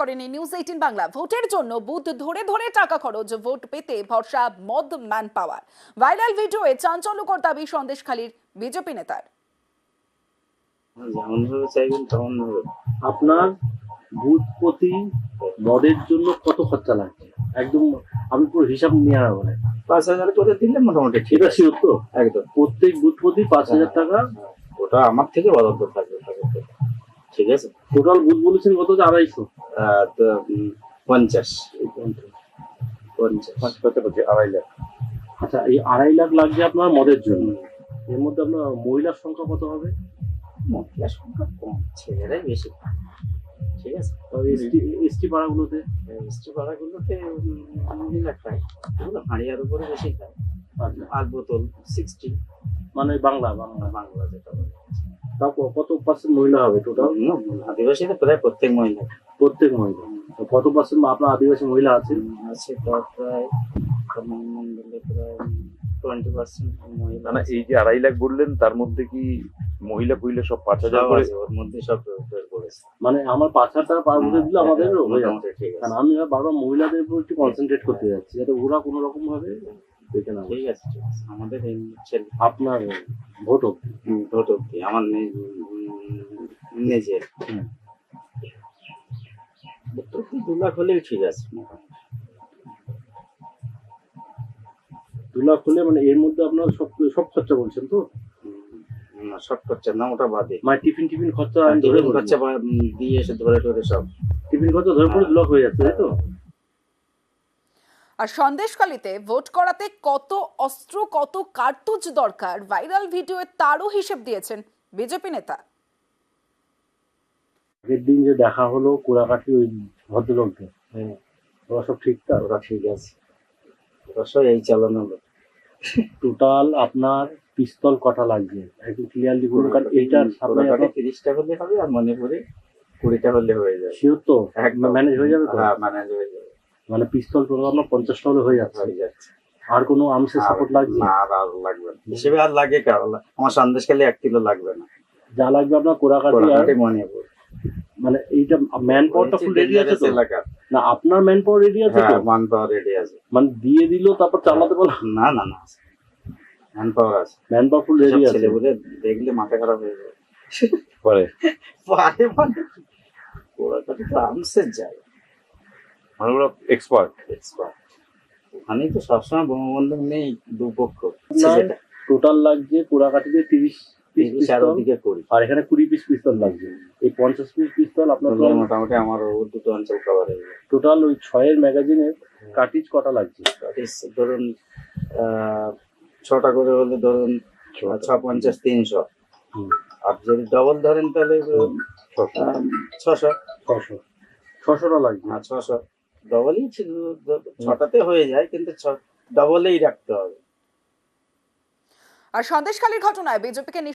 করেনি নিউজ 18 বাংলা। ভোটের জন্য বুথ ধরে ধরে টাকা খরচ, ভোট পেতে ভরসা মদ ম্যান পাওয়ার। ভাইরাল ভিডিওয়ে চাঞ্চল্যকর দাবি সন্দেশখালীর বিজেপি নেতার। যেমন ভাবে চাইবেন তেমন ভাবে। আপনার বুথ প্রতি মদের জন্য কত খরচা লাগছে একদম আমি পুরো হিসাব নিয়ে আসবো না। 5,000 করে দিলে মোটামুটি ঠিক এটা আছে। শিওর তো? একদম। প্রত্যেক বুথ প্রতি 5,000 টাকা ওটা আমার থেকে বরাদ্দ থাকবে ঠিক আছে। টোটাল বুথ বলেছেন কত? 250 তো 50 2.5 লাখ। আচ্ছা, এই 2.5 লাখ লাগছে আপনার মদের জন্য। এর মধ্যে আপনার মহিলার সংখ্যা কত হবে? মহিলার সংখ্যা কম, ছেলেরাই বেশি। ঠিক আছে। এসটি পাড়াগুলোতে মিষ্টি পাড়াগুলোতে মহিলা খায়, এগুলো হাঁড়িয়ার উপরে বেশি খায়। আচ্ছা, আর বোতল 60 মানে বাংলা বাংলা যেটা বলে। তাও কত পার্সেন্ট মহিলা হবে টোটাল? আদিবাসীতে প্রায় প্রত্যেক মহিলা প্রত্যেক মহিলা। তো কত পার্সেন্ট আপনার আদিবাসী মহিলা আছে? আছে, প্রায় মন্ডলে প্রায় 20% মহিলা। না এই যে 2.5 লাখ বললেন, তার মধ্যে কি মহিলা পহিলা সব 5,000 করে? ওর মধ্যে সব বের করেছে। মানে আমার 5,000 টাকা পার বুথে দিলে আমাদের হয়ে যাবে। মোটামুটি ঠিক আছে। কারণ আমি বারবার মহিলাদের উপর একটু কনসেন্ট্রেট করতে যাচ্ছি যাতে ওরা কোনো রকম ভাবে দেখে না। ঠিক আছে, ঠিক আছে। আমাদের এই ছেলে আপনার ভোট অব্দি ভোট অব্দি আমার নিজের ভোট অব্দি 2 লাখ হলেই ঠিক আছে। 2 লাখ হলে মানে এর মধ্যে আপনার সব খরচা বলছেন তো? না, শর্ট খরচা না, ওটা বাদে। মানে টিফিন খরচা আমি ধরে টিফিন খরচা দিয়ে এসে ধরে সব টিফিন খরচা ধরে পড়ে 2 লাখ হয়ে যাচ্ছে, তাই তো? আর সন্দেশখালীতে ভোট করাতে কত অস্ত্র, কত কার্তুজ দরকার, ভাইরাল ভিডিওয়ে তারও হিসেব দিয়েছেন বিজেপি নেতা। আগের দিন যে দেখা হলো কোড়াকাঠি ওই ভদ্রলোককে, ওরা সব ঠিকঠাক? ওরা ঠিক আছে, ওরা সব এই চালানো লোক। টোটাল আপনার পিস্তল কটা লাগবে একটু ক্লিয়ারলি বলুন, কারণ এইটার সামনে 30টা হলে হবে, আর মণিপুরে 20টা হলে হয়ে যাবে। শিওর তো? একদম ম্যানেজ হয়ে যাবে তো? হ্যাঁ, ম্যানেজ হয়ে যাবে। মানে পিস্তল টোটাল আপনার 50টা হলে হয়ে যাচ্ছে? আর কোনো আর্মসের সাপোর্ট লাগছে? না, আর লাগবে না। হিসেবে আর লাগে কারণ আমার সন্দেশখালী 1 কিলো লাগবে না। যা লাগবে আপনার কোড়াকাঠি আর মণিপুর। মানে এইটা ম্যান পাওয়ারটা ফুল রেডি আছে তো? না, আপনার ম্যান পাওয়ার রেডি আছে তো? হ্যাঁ, ম্যান পাওয়ার রেডি আছে। মানে দিয়ে দিল তারপর চালাতে বলা? না, ম্যান পাওয়ার আছে। ম্যান পাওয়ার ফুল রেডি আছে। ছেলেগুলো দেখলে মাথা খারাপ হয়ে যাবে। পরে মানে কোড়াকাঠি তো আর্মসের জায়গা, মানে ওরা এক্সপার্ট। ওখানেই তো সবসময় বঙ্গবন্ধু নেই দুপক্ষ। টোটাল লাগছে কোড়াকাঠিতে 30 পিস 30 আর পিস্তল, ওদিকে 20। আর এখানে 20 পিস পিস্তল লাগছে। এই 50 পিস পিস্তল আপনার মোটামুটি আমার ওর 2টো অঞ্চল কভার হয়ে যাবে। টোটাল ওই 6 ম্যাগাজিনের কার্টিজ কটা লাগছে? ধরুন 6টা করে হলে ধরুন 650 300। আর যদি ডবল ধরেন তাহলে 600 600টা লাগছে। 600 ডবলই ছিল, 6টাতে হয়ে যায়, কিন্তু ডবলেই রাখতে হবে। আর সন্দেশখালীর ঘটনায় বিজেপিকে